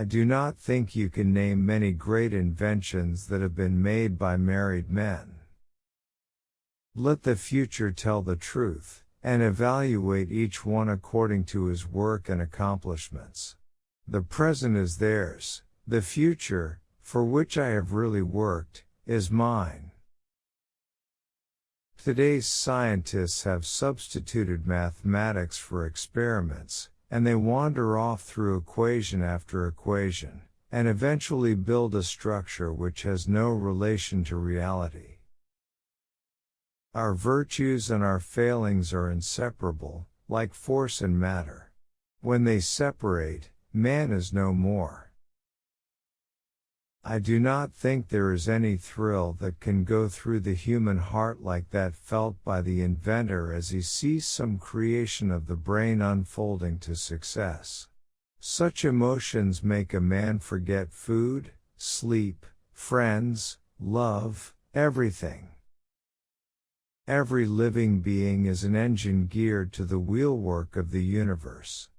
I do not think you can name many great inventions that have been made by married men. Let the future tell the truth, and evaluate each one according to his work and accomplishments. The present is theirs, the future, for which I have really worked, is mine. Today's scientists have substituted mathematics for experiments, and they wander off through equation after equation, and eventually build a structure which has no relation to reality. Our virtues and our failings are inseparable, like force and matter. When they separate, man is no more. I do not think there is any thrill that can go through the human heart like that felt by the inventor as he sees some creation of the brain unfolding to success. Such emotions make a man forget food, sleep, friends, love, everything. Every living being is an engine geared to the wheelwork of the universe.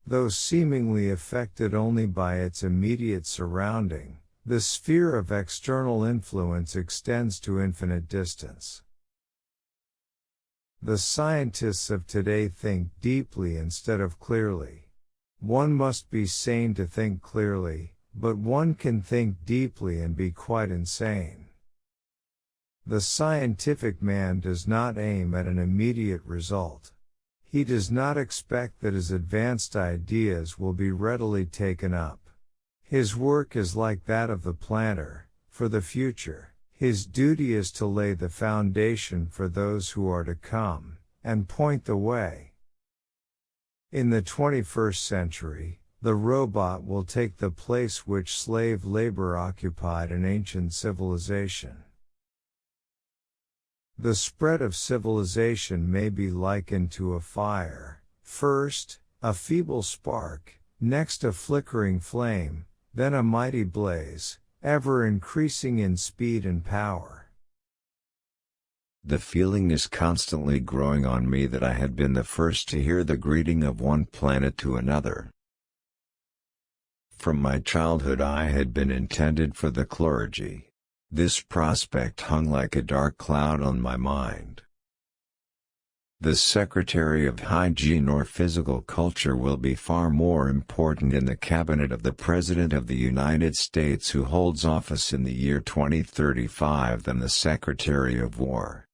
Though seemingly affected only by its immediate surrounding, the sphere of external influence extends to infinite distance. The scientists of today think deeply instead of clearly. One must be sane to think clearly, but one can think deeply and be quite insane. The scientific man does not aim at an immediate result. He does not expect that his advanced ideas will be readily taken up. His work is like that of the planter, for the future. His duty is to lay the foundation for those who are to come, and point the way. In the 21st century, the robot will take the place which slave labor occupied in ancient civilization. The spread of civilization may be likened to a fire. First, a feeble spark, next a flickering flame, then a mighty blaze, ever increasing in speed and power. The feeling is constantly growing on me that I had been the first to hear the greeting of one planet to another. From my childhood I had been intended for the clergy. This prospect hung like a dark cloud on my mind. The Secretary of Hygiene or Physical Culture will be far more important in the cabinet of the President of the United States who holds office in the year 2035 than the Secretary of War.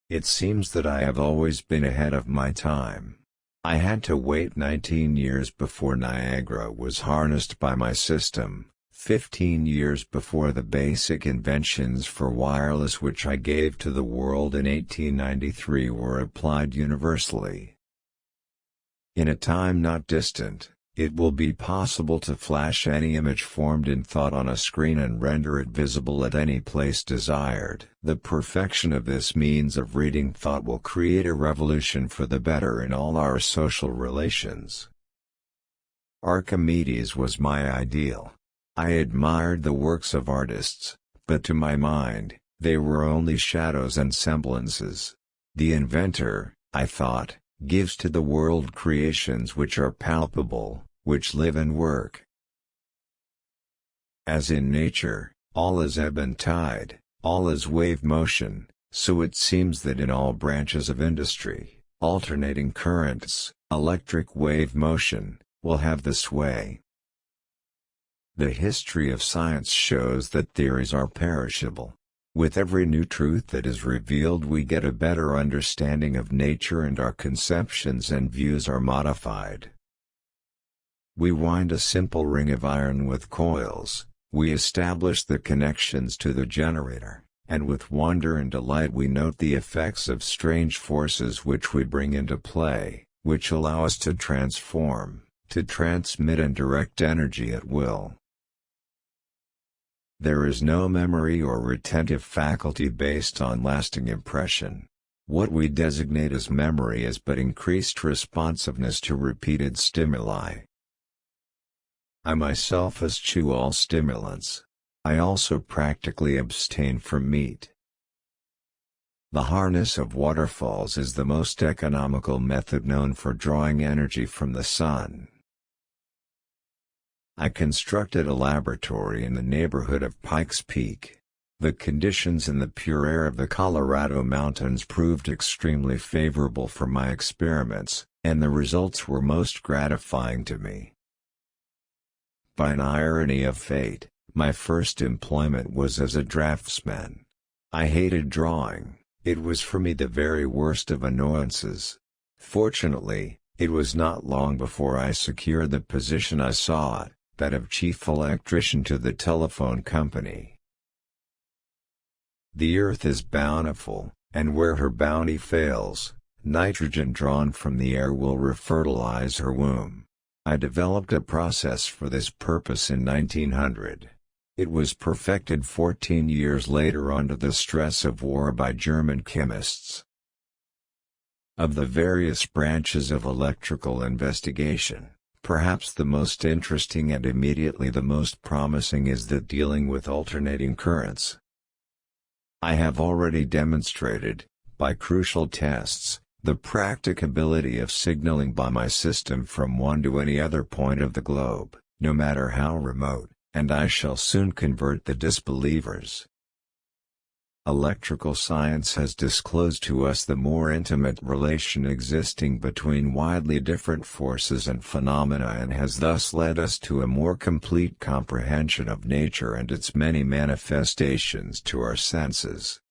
It seems that I have always been ahead of my time. I had to wait 19 years before Niagara was harnessed by my system. 15 years before the basic inventions for wireless which I gave to the world in 1893 were applied universally. In a time not distant, it will be possible to flash any image formed in thought on a screen and render it visible at any place desired. The perfection of this means of reading thought will create a revolution for the better in all our social relations. Archimedes was my ideal. I admired the works of artists, but to my mind, they were only shadows and semblances. The inventor, I thought, gives to the world creations which are palpable, which live and work. As in nature, all is ebb and tide, all is wave motion, so it seems that in all branches of industry, alternating currents, electric wave motion, will have the sway. The history of science shows that theories are perishable. With every new truth that is revealed we get a better understanding of nature and our conceptions and views are modified. We wind a simple ring of iron with coils, we establish the connections to the generator, and with wonder and delight we note the effects of strange forces which we bring into play, which allow us to transform, to transmit and direct energy at will. There is no memory or retentive faculty based on lasting impression. What we designate as memory is but increased responsiveness to repeated stimuli. I myself eschew all stimulants. I also practically abstain from meat. The harness of waterfalls is the most economical method known for drawing energy from the sun. I constructed a laboratory in the neighborhood of Pikes Peak. The conditions in the pure air of the Colorado mountains proved extremely favorable for my experiments, and the results were most gratifying to me. By an irony of fate, my first employment was as a draftsman. I hated drawing, it was for me the very worst of annoyances. Fortunately, it was not long before I secured the position I sought, that of chief electrician to the telephone company. The earth is bountiful, and where her bounty fails, nitrogen drawn from the air will refertilize her womb. I developed a process for this purpose in 1900. It was perfected 14 years later under the stress of war by German chemists. Of the various branches of electrical investigation, perhaps the most interesting and immediately the most promising is that dealing with alternating currents. I have already demonstrated, by crucial tests, the practicability of signaling by my system from one to any other point of the globe, no matter how remote, and I shall soon convert the disbelievers. Electrical science has disclosed to us the more intimate relation existing between widely different forces and phenomena and has thus led us to a more complete comprehension of nature and its many manifestations to our senses.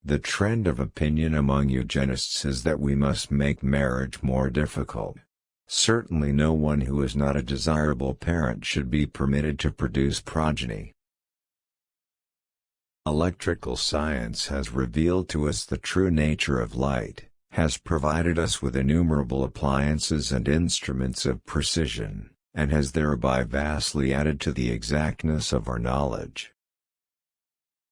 The trend of opinion among eugenists is that we must make marriage more difficult. Certainly no one who is not a desirable parent should be permitted to produce progeny. Electrical science has revealed to us the true nature of light, has provided us with innumerable appliances and instruments of precision, and has thereby vastly added to the exactness of our knowledge.